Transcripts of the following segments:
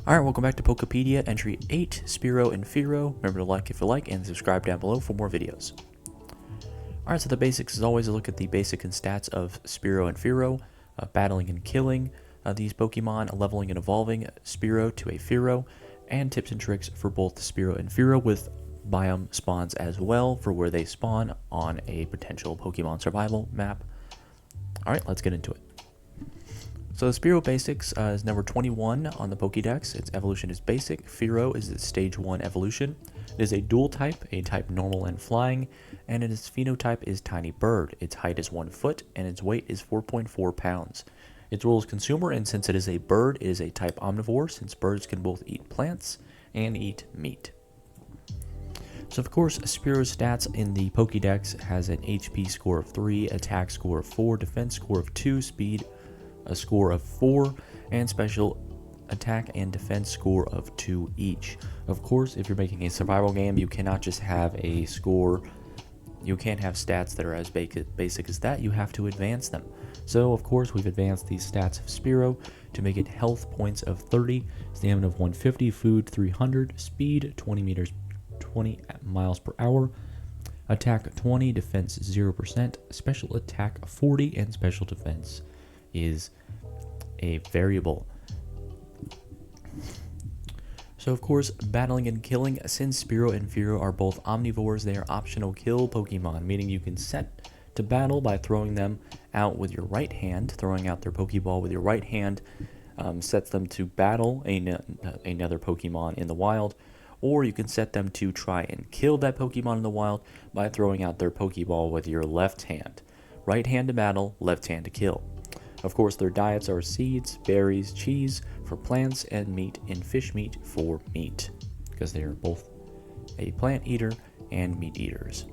Alright, welcome back to Pokepedia, entry 8, Spearow and Fearow. Remember to like if you like, and subscribe down below for more videos. Alright, so the basics is always a look at the basic and stats of Spearow and Fearow, battling and killing these Pokemon, leveling and evolving Spearow to a Fearow, and tips and tricks for both Spearow and Fearow with biome spawns as well for where they spawn on a potential Pokemon survival map. Alright, let's get into it. So the Spearow basics is number 21 on the Pokédex. Its evolution is basic. Fearow is its stage 1 evolution. It is a dual type, a type normal and flying, and its phenotype is tiny bird. Its height is 1 foot, and its weight is 4.4 pounds. Its role is consumer, and since it is a bird, it is a type omnivore, since birds can both eat plants and eat meat. So of course, Spearow's stats in the Pokédex has an HP score of 3, attack score of 4, defense score of 2, speed a score of 4, and special attack and defense score of 2 each. Of course, if you're making a survival game, you cannot just have a score. You can't have stats that are as basic as that. You have to advance them. So, of course, we've advanced these stats of Spearow to make it health points of 30, stamina of 150, food 300, speed 20 miles per hour, attack 20, defense 0%, special attack 40, and special defense is a variable. So of course, battling and killing, since Spearow and Fearow are both omnivores, they are optional kill Pokemon, meaning you can set to battle by throwing them out with your right hand. Throwing out their Pokeball with your right hand sets them to battle another Pokemon in the wild, or you can set them to try and kill that Pokemon in the wild by throwing out their Pokeball with your left hand. Right hand to battle, left hand to kill. Of course, their diets are seeds, berries, cheese for plants, and meat and fish meat for meat, because they are both a plant eater and meat eaters.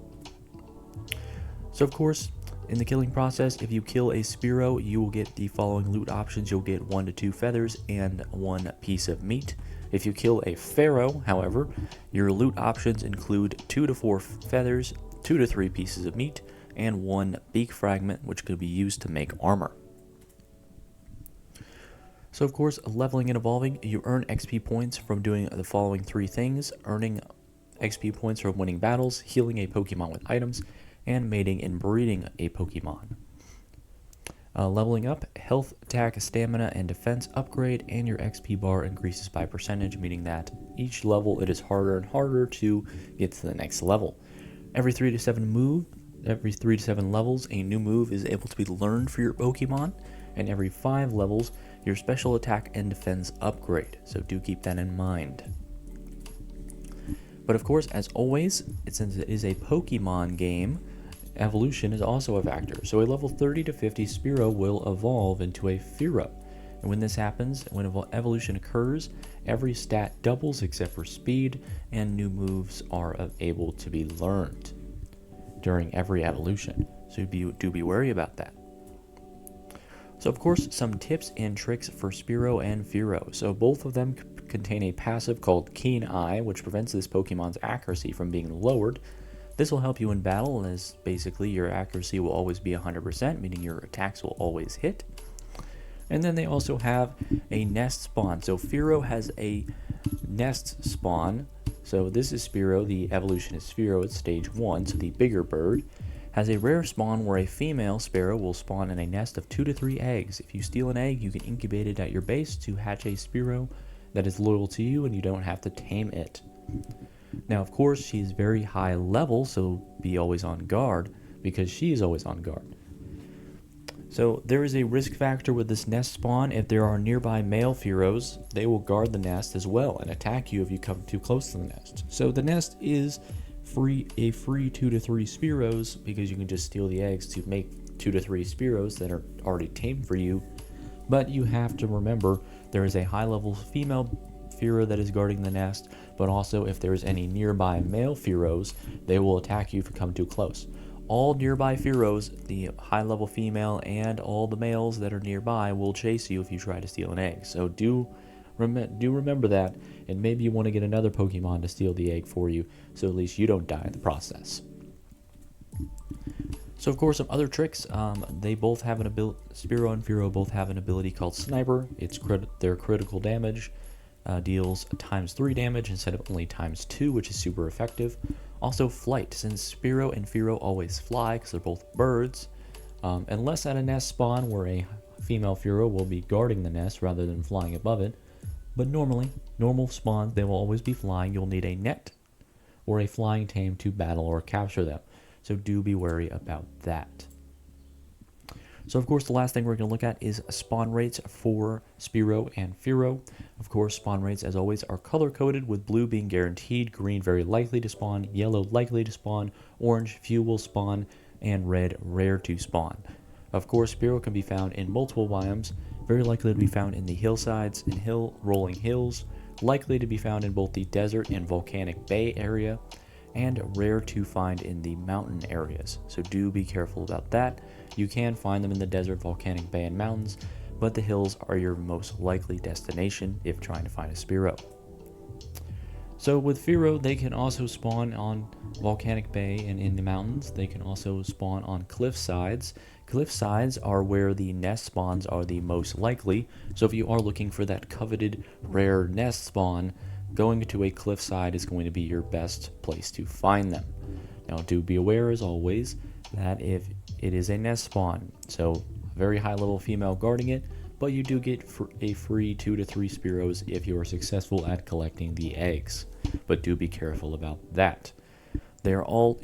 So of course, in the killing process, if you kill a Spearow, you will get the following loot options. You'll get 1 to 2 feathers and 1 piece of meat. If you kill a Fearow, however, your loot options include 2 to 4 feathers, 2 to 3 pieces of meat, and 1 beak fragment, which could be used to make armor. So of course, leveling and evolving, you earn XP points from doing the following 3 things: earning XP points from winning battles, healing a Pokemon with items, and mating and breeding a Pokemon. Leveling up, health, attack, stamina, and defense upgrade, and your XP bar increases by percentage, meaning that each level it is harder and harder to get to the next level. Every 3 to 7 levels, a new move is able to be learned for your Pokemon, and every 5 levels, your special attack and defense upgrade, so do keep that in mind. But of course, as always, since it is a Pokemon game, evolution is also a factor. So a level 30 to 50 Spearow will evolve into a Fearow. And when this happens, when evolution occurs, every stat doubles except for speed, and new moves are able to be learned during every evolution. So do be wary about that. So of course, some tips and tricks for Spearow and Fearow. So both of them contain a passive called Keen Eye, which prevents this Pokemon's accuracy from being lowered. This will help you in battle, as basically your accuracy will always be 100%, meaning your attacks will always hit. And then they also have a nest spawn. So Fearow has a nest spawn. So this is Spearow, the evolution is Fearow, it's stage 1, so the bigger bird. Has a rare spawn where a female Spearow will spawn in a nest of 2 to 3 eggs. If you steal an egg, you can incubate it at your base to hatch a Spearow that is loyal to you, and you don't have to tame it. Now, of course, she's very high level, so be always on guard, because she is always on guard. So there is a risk factor with this nest spawn. If there are nearby male Fearows, they will guard the nest as well and attack you if you come too close to the nest. So the nest is a free 2 to 3 Spearows, because you can just steal the eggs to make 2 to 3 Spearows that are already tamed for you. But you have to remember there is a high level female Fearow that is guarding the nest, but also if there is any nearby male Fearows, they will attack you if you come too close. All nearby Fearows, the high level female and all the males that are nearby, will chase you if you try to steal an egg. So do remember that, and maybe you want to get another Pokemon to steal the egg for you, so at least you don't die in the process. So of course, some other tricks, they both have an ability. Spearow and Fearow both have an ability called Sniper. It's their critical damage deals ×3 damage instead of only ×2, which is super effective. Also flight, since Spearow and Fearow always fly because they're both birds, unless at a nest spawn where a female Fearow will be guarding the nest rather than flying above it. But normally, normal spawns, they will always be flying. You'll need a net or a flying tame to battle or capture them. So do be wary about that. So of course, the last thing we're going to look at is spawn rates for Spearow and Fearow. Of course, spawn rates, as always, are color-coded, with blue being guaranteed, green very likely to spawn, yellow likely to spawn, orange few will spawn, and red rare to spawn. Of course, Spearow can be found in multiple biomes, very likely to be found in the hillsides and rolling hills, likely to be found in both the desert and volcanic bay area, and rare to find in the mountain areas. So do be careful about that. You can find them in the desert, volcanic bay, and mountains, but the hills are your most likely destination if trying to find a Spearow. So with Fearow, they can also spawn on volcanic bay and in the mountains. They can also spawn on cliff sides. Cliff sides are where the nest spawns are the most likely. So if you are looking for that coveted rare nest spawn, going to a cliffside is going to be your best place to find them. Now do be aware, as always, that if it is a nest spawn, so very high level female guarding it, but you do get a free 2 to 3 Spearows if you are successful at collecting the eggs. But do be careful about that. Fearow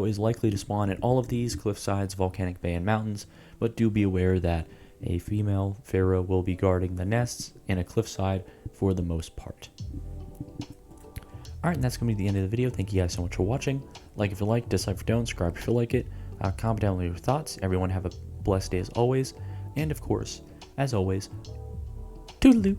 is likely to spawn at all of these cliffsides, volcanic bay, and mountains, but do be aware that a female Fearow will be guarding the nests in a cliffside for the most part. Alright, and that's going to be the end of the video. Thank you guys so much for watching. Like if you like, dislike if you don't, subscribe if you like it. Comment down with your thoughts. Everyone have a blessed day as always. And of course, as always, toodaloo!